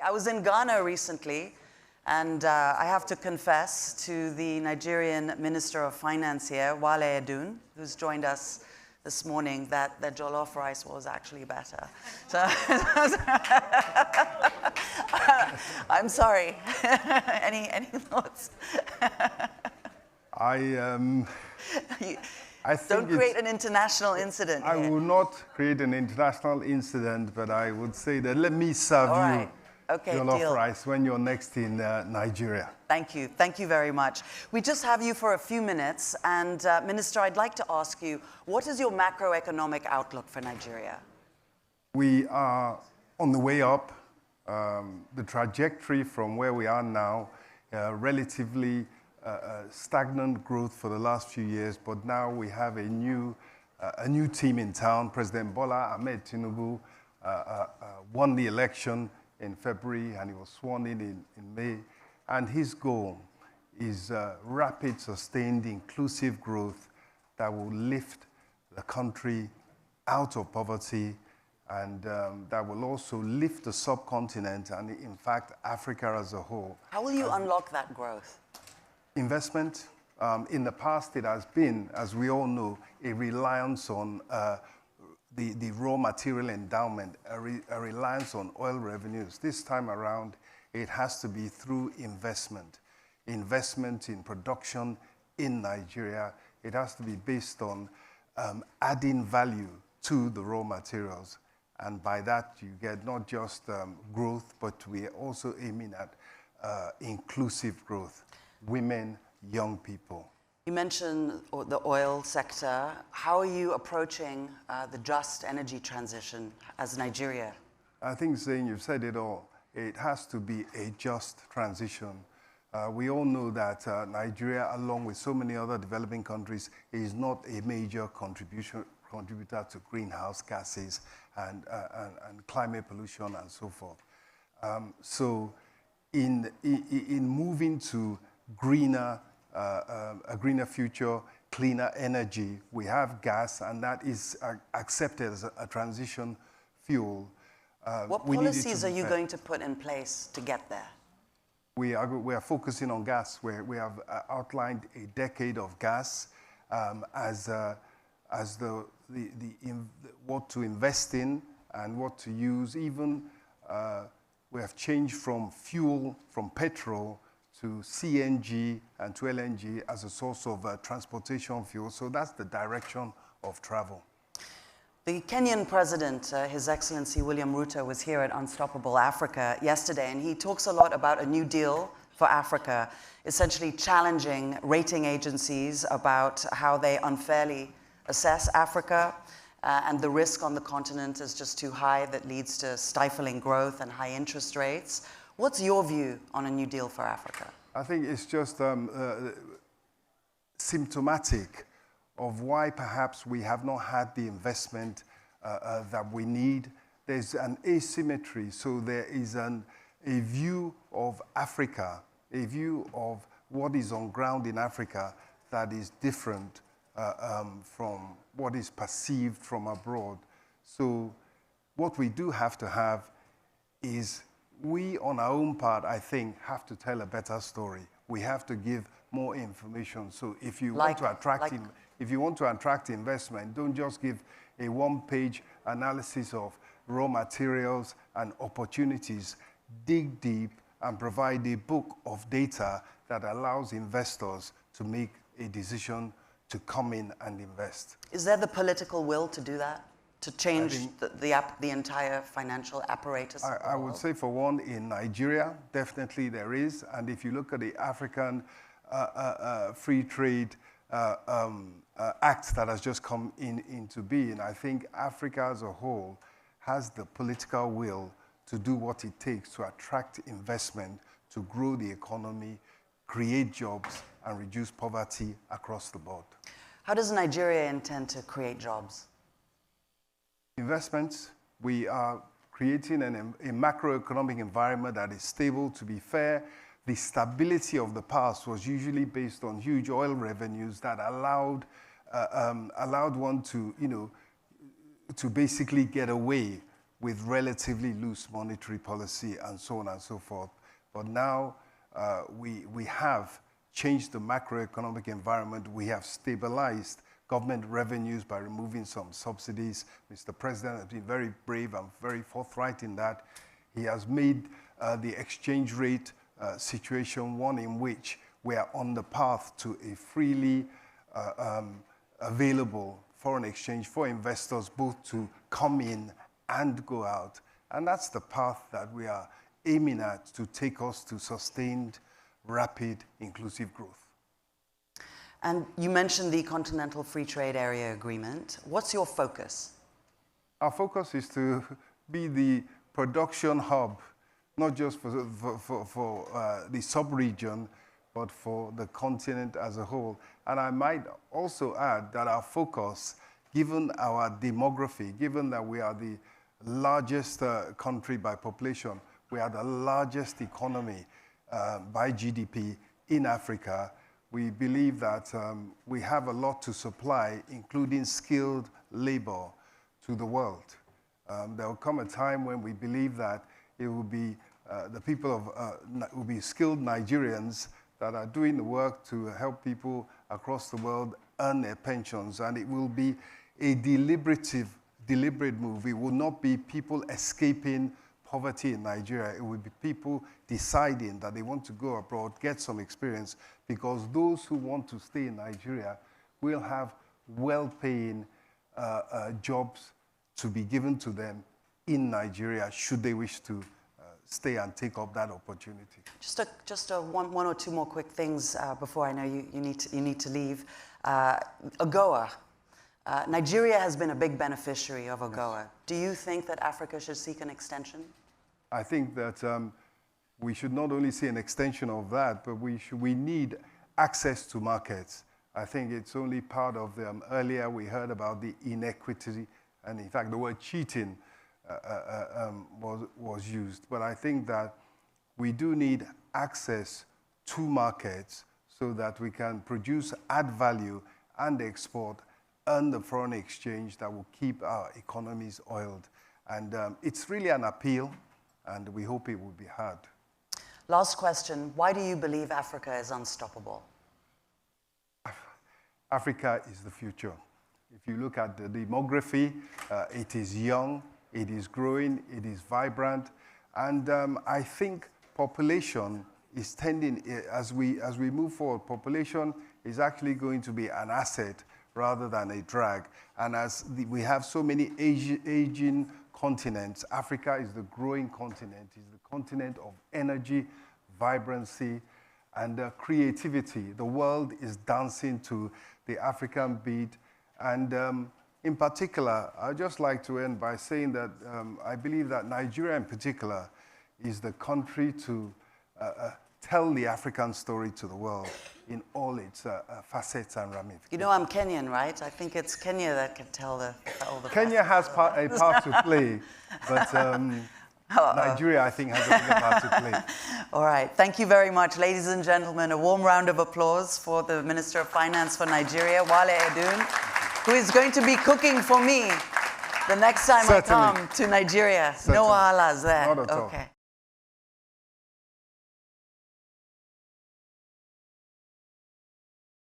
I was in Ghana recently, and I have to confess to the Nigerian Minister of Finance here, Wale Edun, who's joined us this morning, that the jollof rice was actually better. So I'm sorry. Any thoughts? I think don't create an international incident. I will not create an international incident, but I would say that let me serve you jollof rice when you're next in Nigeria. Thank you. Thank you very much. We just have you for a few minutes. And Minister, I'd like to ask you, what is your macroeconomic outlook for Nigeria? We are on the way up. The trajectory from where we are now, relatively stagnant growth for the last few years, but now we have a new team in town. President Bola Ahmed Tinubu won the election in February, and he was sworn in May. And his goal is rapid, sustained, inclusive growth that will lift the country out of poverty, and that will also lift the subcontinent and, in fact, Africa as a whole. How will you unlock that growth? Investment. In the past, it has been, as we all know, a reliance on the raw material endowment, a reliance on oil revenues. This time around, it has to be through investment. Investment in production in Nigeria. It has to be based on adding value to the raw materials. And by that, you get not just growth, but we are also aiming at inclusive growth. Women, young people. You mentioned the oil sector. How are you approaching the just energy transition as Nigeria? I think, Zain, you've said it all. It has to be a just transition. We all know that Nigeria, along with so many other developing countries, is not a major contributor to greenhouse gases and climate pollution and so forth. So in moving to a greener future, cleaner energy, we have gas, and that is accepted as a transition fuel. What policies are you going to put in place to get there? We are focusing on gas. We have outlined a decade of gas as what to invest in and what to use. Even we have changed from fuel, from petrol, to CNG and to LNG as a source of transportation fuel. So that's the direction of travel. The Kenyan president, His Excellency William Ruto, was here at Unstoppable Africa yesterday, and he talks a lot about a new deal for Africa, essentially challenging rating agencies about how they unfairly assess Africa, and the risk on the continent is just too high that leads to stifling growth and high interest rates. What's your view on a new deal for Africa? I think it's just symptomatic of why perhaps we have not had the investment that we need. There's an asymmetry. So there is a view of Africa, a view of what is on ground in Africa that is different from what is perceived from abroad. So what we do have to have is we, on our own part, I think, have to tell a better story. We have to give more information. So if you want to attract investment, don't just give a one-page analysis of raw materials and opportunities. Dig deep and provide a book of data that allows investors to make a decision to come in and invest. Is there the political will to do that? To change the entire financial apparatus? I would say, for one, in Nigeria, definitely there is. And if you look at the African Free Trade Act that has just come into being, I think Africa as a whole has the political will to do what it takes to attract investment, to grow the economy, create jobs, and reduce poverty across the board. How does Nigeria intend to create jobs? Investments. We are creating a macroeconomic environment that is stable. To be fair, the stability of the past was usually based on huge oil revenues that allowed one to basically get away with relatively loose monetary policy and so on and so forth. But now we have changed the macroeconomic environment. We have stabilized government revenues by removing some subsidies. Mr. President has been very brave and very forthright in that. He has made the exchange rate situation one in which we are on the path to a freely available foreign exchange for investors both to come in and go out. And that's the path that we are aiming at to take us to sustained, rapid, inclusive growth. And you mentioned the Continental Free Trade Area Agreement. What's your focus? Our focus is to be the production hub, not just for the sub-region, but for the continent as a whole. And I might also add that our focus, given our demography, given that we are the largest country by population, we are the largest economy by GDP in Africa, we believe that we have a lot to supply, including skilled labor, to the world. There will come a time when we believe that it will be the people of will be skilled Nigerians that are doing the work to help people across the world earn their pensions, and it will be a deliberate move. It will not be people escaping poverty in Nigeria. It will be people deciding that they want to go abroad, get some experience, because those who want to stay in Nigeria will have well-paying jobs to be given to them in Nigeria, should they wish to stay and take up that opportunity. Just one or two more quick things before I know you need to leave. AGOA. Nigeria has been a big beneficiary of AGOA. Yes. Do you think that Africa should seek an extension? I think that we should not only see an extension of that, but we need access to markets. I think it's only part of the, earlier we heard about the inequity, and in fact the word cheating was used. But I think that we do need access to markets so that we can produce, add value, and export, earn the foreign exchange that will keep our economies oiled. And it's really an appeal, and we hope it will be heard. Last question, why do you believe Africa is unstoppable? Africa is the future. If you look at the demography, it is young, it is growing, it is vibrant, and I think population is tending, as we move forward, population is actually going to be an asset rather than a drag. And as we have so many aging continents, Africa is the growing continent, is the continent of energy, vibrancy, and creativity. The world is dancing to the African beat. And in particular, I'd just like to end by saying that I believe that Nigeria in particular is the country to tell the African story to the world in all its facets and ramifications. You know I'm Kenyan, right? I think it's Kenya that can tell all the Kenya has a part to play, but Nigeria, I think, has a bigger part to play. All right. Thank you very much, ladies and gentlemen. A warm round of applause for the Minister of Finance for Nigeria, Wale Edun, who is going to be cooking for me the next time I come to Nigeria. Certainly. No alas there. Not at all. Okay.